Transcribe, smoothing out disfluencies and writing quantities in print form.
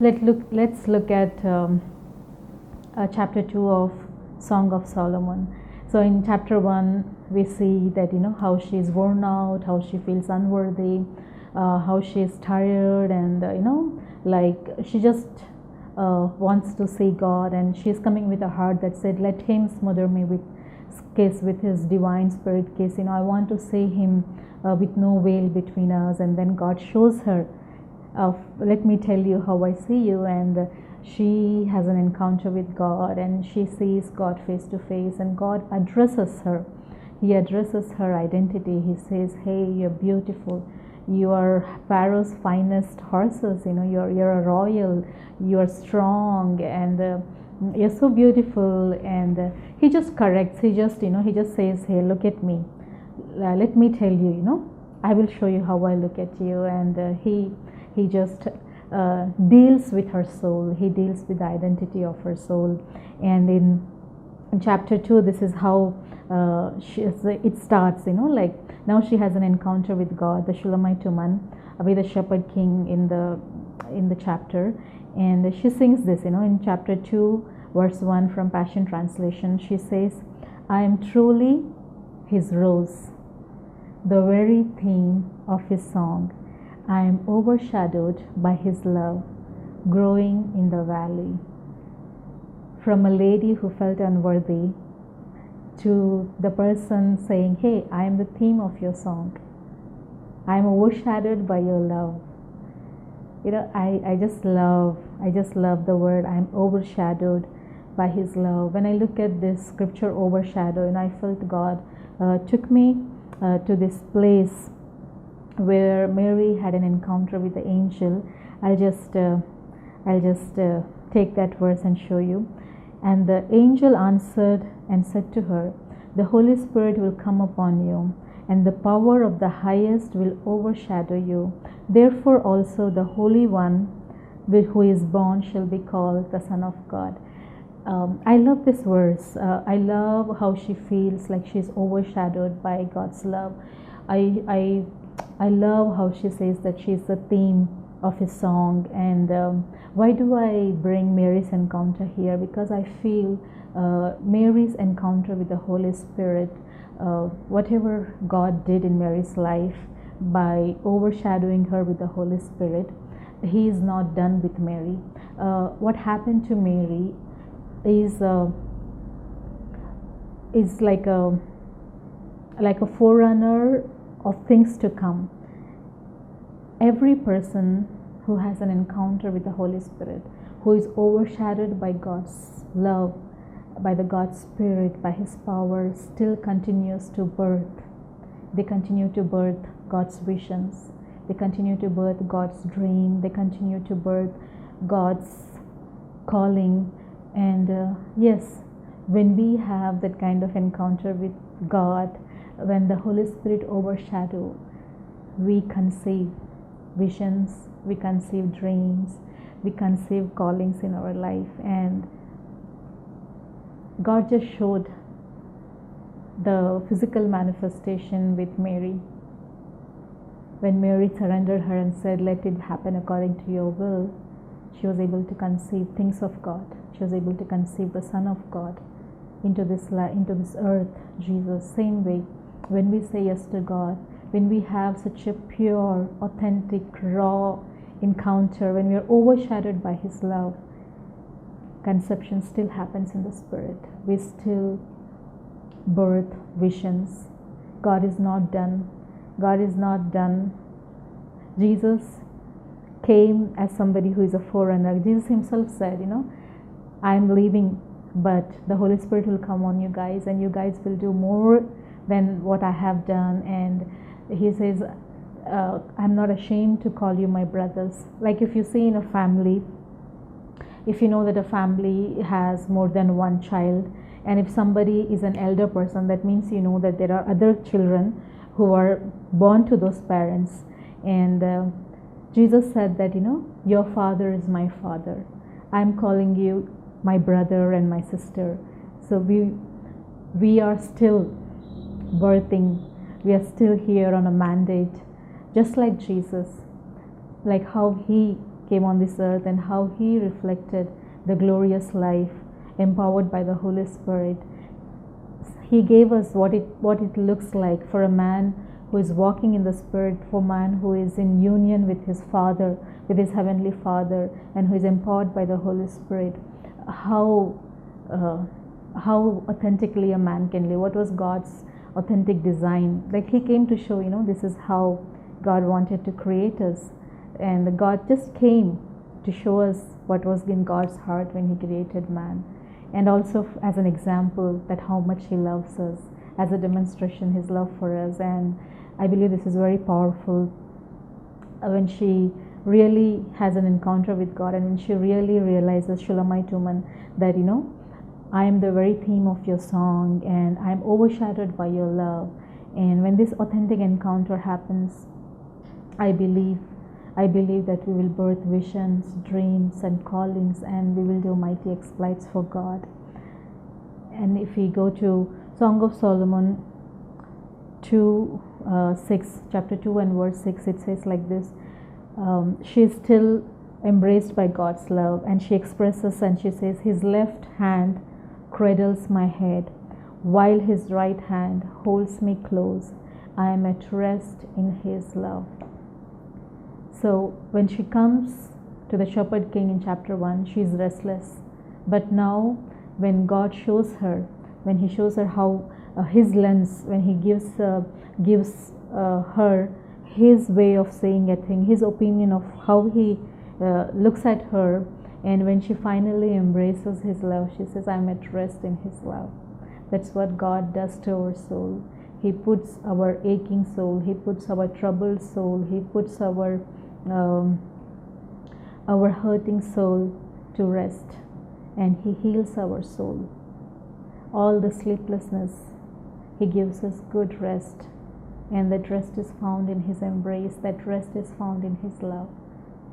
Let's look at chapter 2 of Song of Solomon. So in chapter 1, we see that how she is worn out, how she feels unworthy, how she is tired, and like she just wants to see God, and she is coming with a heart that said, "Let Him smother me with kiss, with His divine Spirit kiss." I want to see Him with no veil between us. And then God shows her, "Let me tell you how I see you," and she has an encounter with God, and she sees God face to face, and God addresses her. He addresses her identity. He says, "Hey, you're beautiful. You are Pharaoh's finest horses. You're a royal. You are strong, and you're so beautiful." And he just corrects. He just says, "Hey, look at me. Let me tell you. I will show you how I look at you." And he just deals with her soul. He deals with the identity of her soul. And in chapter 2, this is how it starts. Like now she has an encounter with God, the Shulamite woman, with the shepherd king in the chapter, and she sings this. In chapter 2, verse 1 from Passion Translation, she says, "I am truly His rose, the very theme of His song. I am overshadowed by His love, growing in the valley." From a lady who felt unworthy to the person saying, "Hey, I am the theme of your song. I am overshadowed by your love." I just love the word, "I am overshadowed by His love." When I look at this scripture, overshadow, and I felt God took me to this place where Mary had an encounter with the angel. I'll just take that verse and show you. "And the angel answered and said to her, 'The Holy Spirit will come upon you, and the power of the Highest will overshadow you. Therefore also the Holy One who is born shall be called the Son of God.'" I love this verse. I love how she feels like she's overshadowed by God's love. I love how she says that she's the theme of His song. And why do I bring Mary's encounter here? Because I feel Mary's encounter with the Holy Spirit, whatever God did in Mary's life by overshadowing her with the Holy Spirit, He is not done with Mary. What happened to Mary is like a forerunner of things to come. Every person who has an encounter with the Holy Spirit, who is overshadowed by God's love, by the God's Spirit, by His power, still continues to birth. They continue to birth God's visions. They continue to birth God's dream. They continue to birth God's calling. And yes, when we have that kind of encounter with God, when the Holy Spirit overshadows, we conceive visions, we conceive dreams, we conceive callings in our life. And God just showed the physical manifestation with Mary. When Mary surrendered her and said, "Let it happen according to your will," she was able to conceive things of God. She was able to conceive the Son of God into this earth, Jesus. Same way, when we say yes to God, when we have such a pure, authentic, raw encounter, when we are overshadowed by His love, conception still happens in the Spirit. We still birth visions. God is not done. God is not done. Jesus came as somebody who is a forerunner. Jesus Himself said, "I am leaving, but the Holy Spirit will come on you guys, and you guys will do more than what I have done." And He says, "I'm not ashamed to call you my brothers." Like if you see in a family, if you know that a family has more than one child, and if somebody is an elder person, that means that there are other children who are born to those parents. And Jesus said that, "Your father is my father. I'm calling you my brother and my sister." So we are still birthing. We are still here on a mandate, just like Jesus, like how He came on this earth and how he reflected the glorious life empowered by the Holy Spirit. He gave us what it looks like for a man who is walking in the Spirit, for a man who is in union with his Father, with his Heavenly Father, and who is empowered by the Holy Spirit. How authentically a man can live. What was God's authentic design? Like he came to show, this is how God wanted to create us. And God just came to show us what was in God's heart when he created man. And also as an example that how much he loves us, as a demonstration his love for us. And I believe this is very powerful when she really has an encounter with God, and when she really realizes, Shulamite woman, that I am the very theme of your song and I am overshadowed by your love. And when this authentic encounter happens, I believe that we will birth visions, dreams and callings, and we will do mighty exploits for God. And if we go to Song of Solomon 6, chapter 2 and verse 6, it says like this. She is still embraced by God's love, and she expresses and she says, his left hand cradles my head, while his right hand holds me close. I am at rest in his love. So when she comes to the Shepherd King in chapter 1, she is restless. But now when God shows her, when he shows her how his lens, when he gives her his way of saying a thing, his opinion of how he looks at her, and when she finally embraces his love, she says, I'm at rest in his love. That's what God does to our soul. He puts our aching soul, he puts our troubled soul, he puts our hurting soul to rest, and he heals our soul. All the sleeplessness, he gives us good rest, and that rest is found in his embrace, that rest is found in his love.